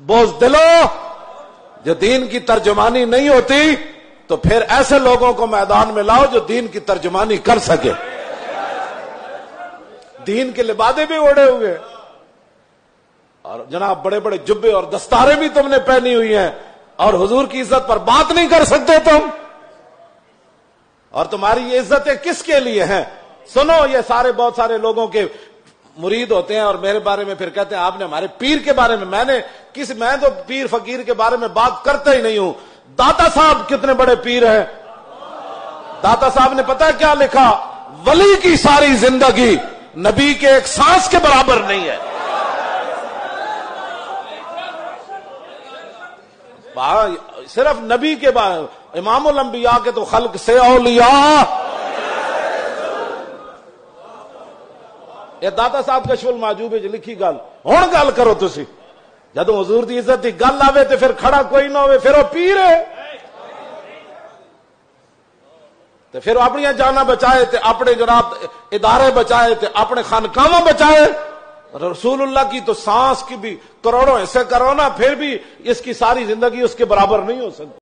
بزدلوں، جو دین کی ترجمانی نہیں ہوتی تو پھر ایسے لوگوں کو میدان میں لاؤ جو دین کی ترجمانی کر سکے. دین کے لبادے بھی اوڑے ہوئے اور جناب بڑے بڑے جبے اور دستاریں بھی تم نے پہنی ہوئی ہیں اور حضور کی عزت پر بات نہیں کر سکتے تم. اور تمہاری یہ عزتیں کس کے لیے ہیں؟ سنو، یہ سارے بہت سارے لوگوں کے مرید ہوتے ہیں اور میرے بارے میں پھر کہتے ہیں آپ نے ہمارے پیر کے بارے میں. میں تو پیر فقیر کے بارے میں بات کرتا ہی نہیں ہوں. داتا صاحب کتنے بڑے پیر ہیں. داتا صاحب نے پتہ کیا لکھا؟ ولی کی ساری زندگی نبی کے ایک سانس کے برابر نہیں ہے. صرف نبی کے بعد امام الانبیاء کے تو خلق سے اولیاء. یہ داتا صاحب کشف المحجوب لکھی گل. ہن گل کرو تسی. جدو حضور دی عزت دی گل آوے تے پھر کھڑا کوئی نہ ہوئے پھر وہ پیر ہے. تے پھر اپنی جانا بچائے تے اپنے جناب ادارے بچائے تے اپنے خانقاہاں بچائے. رسول اللہ کی تو سانس کی بھی کروڑوں حصے کرو نا، پھر بھی اس کی ساری زندگی اس کے برابر نہیں ہو سکتی.